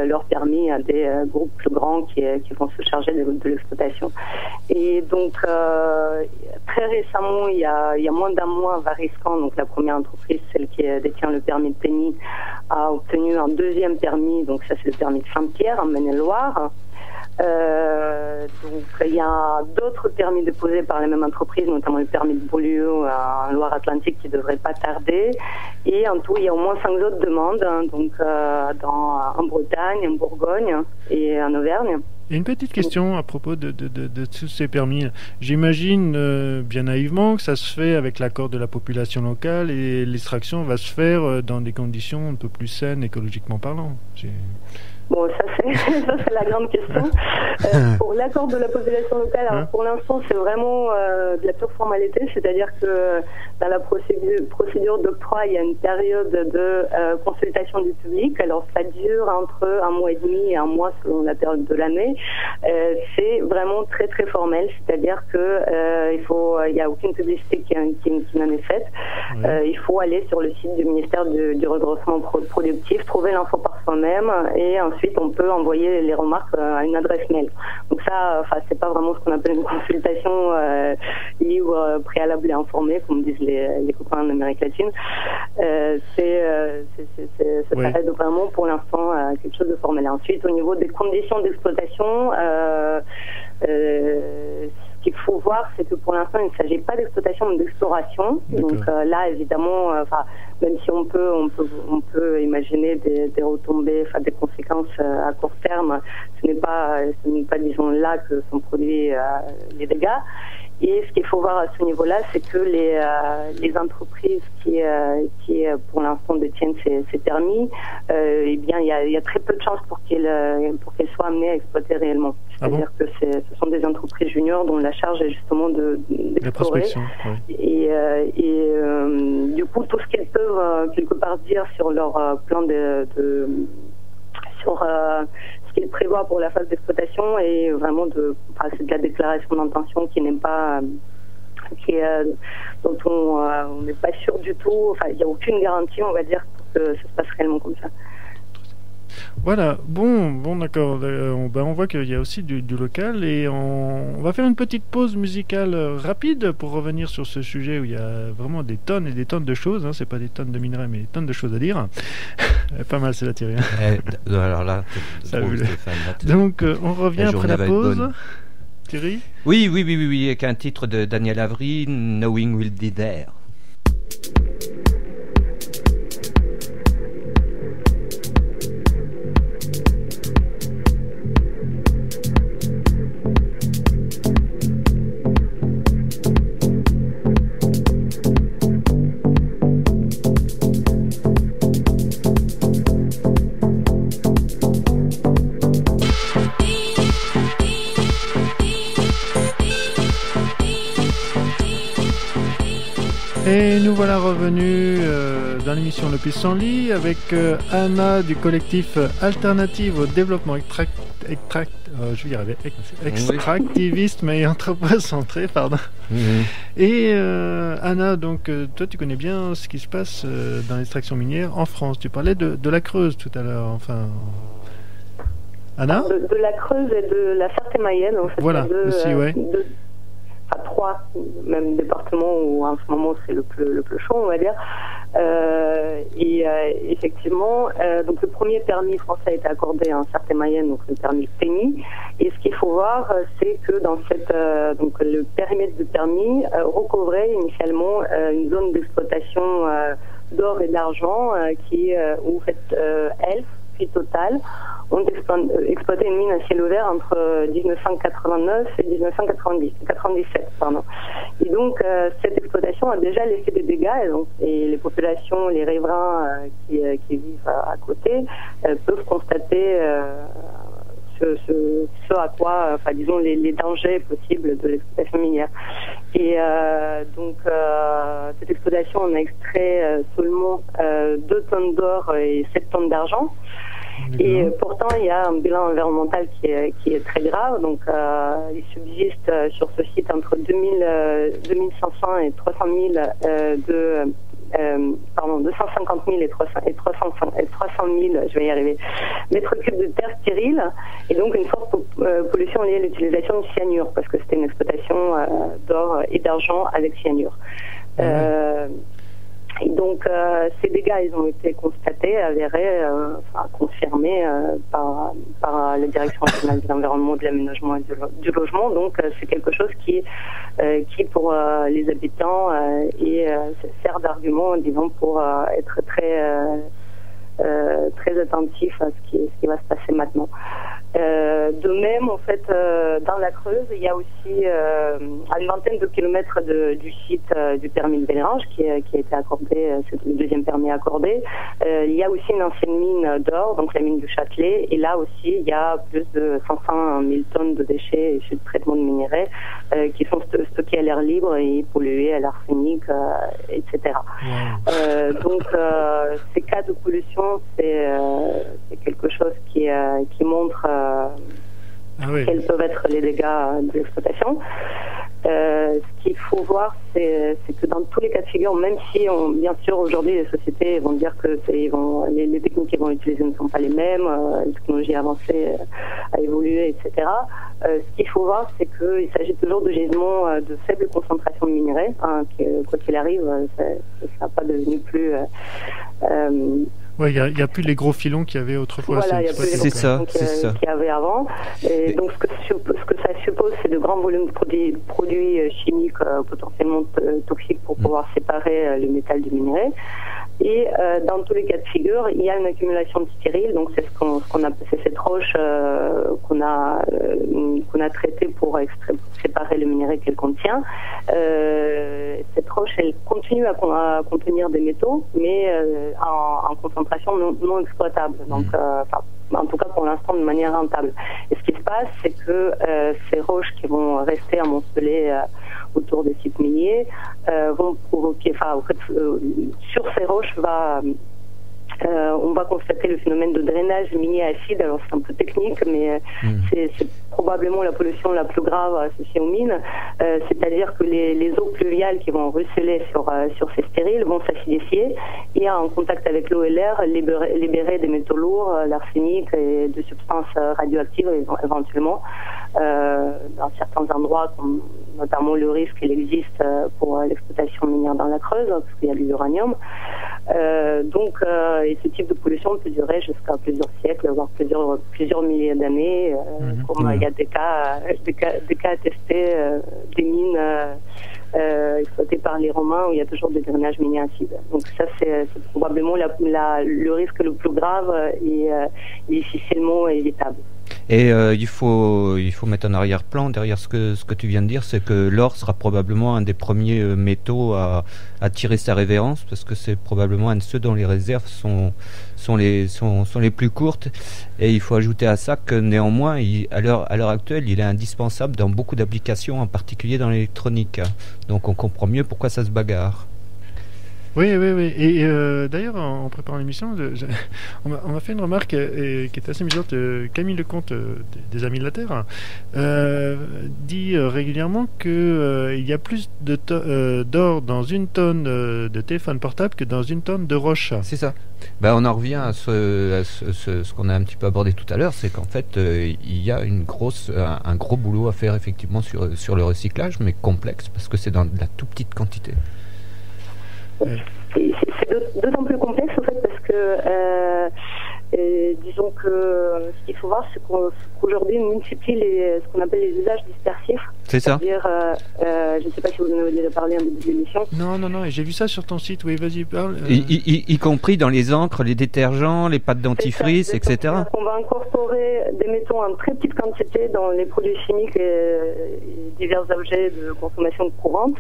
leur permis à des groupes plus grands qui vont se charger de l'exploitation. Et donc très récemment, il y a moins d'un mois, Variscan, donc la première entreprise, celle qui détient le permis de Tény, a obtenu un deuxième permis, donc ça c'est le permis de Saint-Pierre en Maine-et-Loire. Donc il y a d'autres permis déposés par les mêmes entreprises, notamment le permis de Beaulieu en Loire-Atlantique qui ne devrait pas tarder. Et en tout, il y a au moins 5 autres demandes, donc en Bretagne, en Bourgogne et en Auvergne. Et une petite question à propos de tous ces permis. J'imagine bien naïvement que ça se fait avec l'accord de la population locale et l'extraction va se faire dans des conditions un peu plus saines écologiquement parlant. Bon, ça c'est la grande question. Pour l'accord de la population locale, alors pour l'instant c'est vraiment de la pure formalité, c'est-à-dire que dans la procédure d'octroi, il y a une période de consultation du public. Alors ça dure entre 1 mois et demi et 1 mois selon la période de l'année. C'est vraiment très très formel, c'est-à-dire que il y a aucune publicité qui n'en est faite. Il faut aller sur le site du ministère du redressement productif, trouver l'info par soi-même et ensuite on peut envoyer les remarques à une adresse mail. Donc ça, c'est pas vraiment ce qu'on appelle une consultation libre, préalable et informée, comme disent les copains en Amérique latine. Ça aide vraiment pour l'instant à quelque chose de formel. Ensuite, au niveau des conditions d'exploitation, ce qu'il faut voir, c'est que pour l'instant, il ne s'agit pas d'exploitation, mais d'exploration. Donc là, évidemment, même si on peut imaginer des retombées, des conséquences à court terme, ce n'est pas, disons, là que sont produits les dégâts. Et ce qu'il faut voir à ce niveau-là, c'est que les entreprises qui pour l'instant détiennent ces permis, eh bien, il y a très peu de chances pour qu'elles soient amenées à exploiter réellement. C'est-à-dire que ce sont des entreprises juniors dont la charge est justement d'explorer. Et du coup, tout ce qu'elles peuvent quelque part dire sur leur plan sur ce qu'ils prévoient pour la phase d'exploitation et vraiment c'est de la déclaration d'intention qui n'est pas dont on n'est pas sûr du tout. Il n'y a aucune garantie, on va dire, pour que ça se passe réellement comme ça. Voilà, bon d'accord. On voit qu'il y a aussi du local et on va faire une petite pause musicale rapide pour revenir sur ce sujet où il y a vraiment des tonnes et des tonnes de choses. C'est pas des tonnes de minerais, mais des tonnes de choses à dire. Pas mal, c'est la Thierry. Alors là, donc on revient après la pause. Thierry ? Oui, avec un titre de Daniel Avery, Knowing We'll Be There. Et nous voilà revenus dans l'émission Le Pissenlit avec Anna du collectif Alternative au développement extractiviste mais anthropocentré, pardon. Et Anna, donc toi tu connais bien ce qui se passe dans l'extraction minière en France. Tu parlais de la Creuse tout à l'heure, enfin. Anna ? De la Creuse et de la Sarthe-et-Mayenne, en fait. Voilà, aussi, ouais. 3 même départements où en ce moment c'est le plus chaud, on va dire. Et effectivement, donc le premier permis français a été accordé en Sarthe-et-Mayenne, donc le permis PENI. Et ce qu'il faut voir, c'est que dans donc le périmètre du permis recouvrait initialement une zone d'exploitation d'or et d'argent où Elf puis Total ont exploité une mine à ciel ouvert entre 1989 et 1997. Et donc, cette exploitation a déjà laissé des dégâts et les populations, les riverains qui vivent à côté peuvent constater ce à quoi, disons, les dangers possibles de l'exploitation minière. Et donc, cette exploitation, on a extrait seulement 2 tonnes d'or et 7 tonnes d'argent. Et pourtant, il y a un bilan environnemental qui est très grave. Donc, il subsiste sur ce site entre 2500 et 300 000 250 000 et 300 000, je vais y arriver, mètres cubes de terre stérile, et donc une forte pollution liée à l'utilisation de cyanure, parce que c'était une exploitation d'or et d'argent avec cyanure. Et donc, ces dégâts, ils ont été constatés, avérés, confirmés par la Direction nationale de l'environnement, de l'aménagement et du logement. Donc, c'est quelque chose qui pour les habitants, sert d'argument, disons, pour être très attentif à ce qui va se passer maintenant. De même, en fait, dans la Creuse, il y a aussi à une vingtaine de kilomètres du site du permis de Bellerange qui a été accordé, c'est le deuxième permis accordé. Il y a aussi une ancienne mine d'or, donc la mine du Châtelet, et là aussi, il y a plus de 500 000 tonnes de déchets issus de traitement de minerais qui sont stockés à l'air libre et pollués à l'arsenic, etc. Donc, ces cas de pollution, c'est quelque chose qui montre quels peuvent être les dégâts de l'exploitation. Ce qu'il faut voir, c'est que dans tous les cas de figure, même si bien sûr aujourd'hui les sociétés vont dire que les techniques qu'ils vont utiliser ne sont pas les mêmes, la technologie avancée a évolué, etc. Ce qu'il faut voir, c'est qu'il s'agit toujours de gisements de faible concentration de minerais, quoi qu'il arrive, ça n'a pas devenu plus... Ouais, il n'y a plus les gros filons qu'il y avait autrefois. Voilà, il n'y a plus les gros filons qu'il y avait avant. Et donc, ce que ça suppose, c'est de grands volumes de produits chimiques potentiellement toxiques pour pouvoir séparer le métal du minerai. Et dans tous les cas de figure, il y a une accumulation de stériles. Donc, c'est c'est cette roche qu'on a traitée pour séparer le minerai qu'elle contient. Cette roche, elle continue à contenir des métaux, mais en concentration non exploitable. Donc, en tout cas pour l'instant de manière rentable. Et ce qui se passe, c'est que ces roches qui vont rester amoncelées autour des sites miniers vont provoquer, sur ces roches on va constater le phénomène de drainage minier acide. Alors c'est un peu technique, mais c'est probablement la pollution la plus grave associée aux mines. C'est-à-dire que les eaux pluviales qui vont ruisseler sur ces stériles vont s'acidifier et en contact avec l'eau et l'air libérer des métaux lourds, l'arsenic et de substances radioactives éventuellement dans certains endroits, comme notamment le risque qu'il existe pour l'exploitation minière dans la Creuse, parce qu'il y a de l'uranium. Et ce type de pollution peut durer jusqu'à plusieurs siècles, voire plusieurs milliers d'années, comme il y a des cas attestés, des mines exploitées par les Romains où il y a toujours des drainages miniers acides. Donc ça, c'est probablement le risque le plus grave et difficilement évitable. Et il faut mettre en arrière-plan derrière ce que tu viens de dire, c'est que l'or sera probablement un des premiers métaux à tirer sa révérence, parce que c'est probablement un de ceux dont les réserves sont les plus courtes. Et il faut ajouter à ça que néanmoins, à l'heure actuelle, il est indispensable dans beaucoup d'applications, en particulier dans l'électronique. Donc on comprend mieux pourquoi ça se bagarre. Oui. Et d'ailleurs, en préparant l'émission, on m'a fait une remarque qui est assez amusante. Camille Lecomte, des Amis de la Terre, dit régulièrement qu'il y a plus d'or dans une tonne de téléphone portable que dans une tonne de roche. C'est ça. On en revient à ce qu'on a un petit peu abordé tout à l'heure, c'est qu'en fait, il y a un gros boulot à faire effectivement sur le recyclage, mais complexe, parce que c'est dans de la toute petite quantité. C'est d'autant plus complexe en fait parce que disons que ce qu'il faut voir, c'est qu'aujourd'hui on multiplie ce qu'on appelle les usages dispersifs. C'est ça. C'est-à-dire, je ne sais pas si vous en avez déjà parlé en début de l'émission. Non, et j'ai vu ça sur ton site. Oui, vas-y, parle. Y compris dans les encres, les détergents, les pâtes dentifrice, etc. On va incorporer des métaux en très petite quantité dans les produits chimiques et divers objets de consommation courante,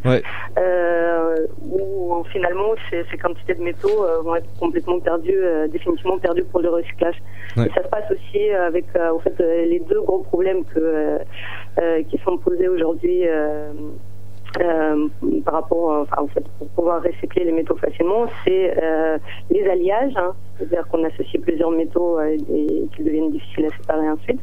où finalement ces quantités de métaux vont être complètement perdues, définitivement perdues pour le recyclage. Et ça se passe aussi avec en fait, les deux gros problèmes qui sont posés aujourd'hui par rapport, en fait, pour pouvoir recycler les métaux facilement, c'est les alliages, c'est-à-dire qu'on associe plusieurs métaux et qu'ils deviennent difficiles à séparer ensuite.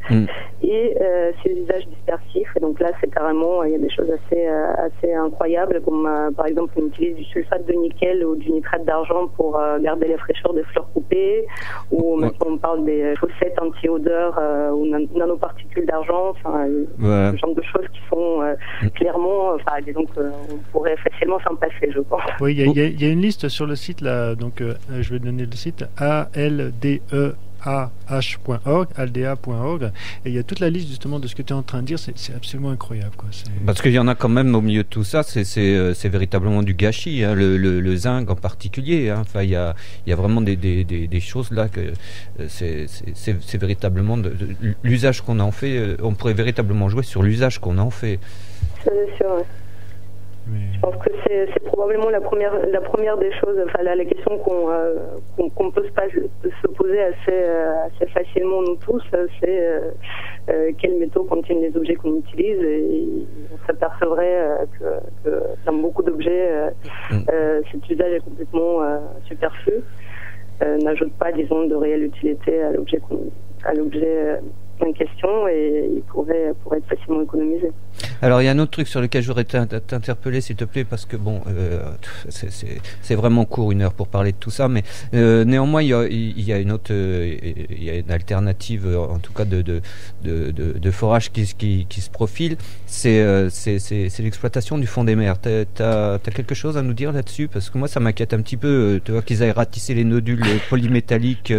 Et ces usages dispersifs, et donc là c'est carrément, il y a des choses assez incroyables, comme par exemple on utilise du sulfate de nickel ou du nitrate d'argent pour garder la fraîcheur des fleurs coupées, ou maintenant on parle des chaussettes anti-odeur ou nanoparticules d'argent, enfin ce genre de choses qui sont clairement, enfin donc on pourrait facilement s'en passer, je pense. Oui, il y a une liste sur le site là, donc je vais donner le site aldeah.org, alda.org, et il y a toute la liste justement de ce que tu es en train de dire. C'est absolument incroyable, quoi. Parce qu'il y en a quand même au milieu de tout ça, c'est véritablement du gâchis, hein, le zinc en particulier, hein. Enfin, il y a vraiment des choses là que c'est véritablement l'usage qu'on en fait. On pourrait véritablement jouer sur l'usage qu'on en fait. C'est sûr, ouais. Je pense que c'est probablement la première des choses, enfin la question qu'on peut se poser assez facilement nous tous, c'est quels métaux contiennent les objets qu'on utilise, et on s'apercevrait que dans beaucoup d'objets cet usage est complètement superflu, n'ajoute pas, disons, de réelle utilité à l'objet en question, et il pourrait être facilement économisé. Alors il y a un autre truc sur lequel je voudrais t'interpeller, s'il te plaît, parce que bon, c'est vraiment court, 1 heure pour parler de tout ça, mais néanmoins il y a une autre, il y a une alternative, en tout cas de forage qui se profile. C'est l'exploitation du fond des mers. T'as quelque chose à nous dire là-dessus, parce que moi ça m'inquiète un petit peu. Tu vois qu'ils aient ratissé les nodules polymétalliques.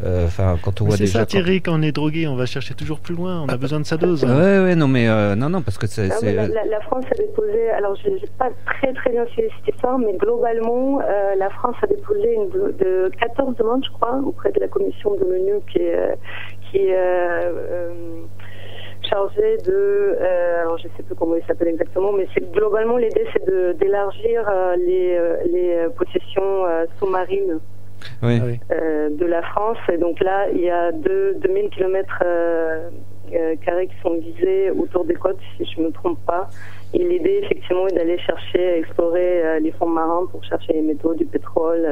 Enfin, quand on voit déjà. C'est ça, Thierry, quand on est drogué, on va chercher toujours plus loin. On a besoin de sa dose. Ouais, non, mais non, parce que c'est. La France a déposé. Alors, je n'ai pas très bien suivi cette histoire, mais globalement, la France a déposé de 14 demandes, je crois, auprès de la commission de l'ONU qui est chargée de. Alors, je ne sais plus comment il s'appelle exactement, mais globalement l'idée, c'est d'élargir les possessions sous-marines. Oui. De la France, et donc là il y a 2000 km carrés qui sont visés autour des côtes, si je ne me trompe pas, et l'idée effectivement est d'aller chercher, explorer les fonds marins pour chercher les métaux, du pétrole,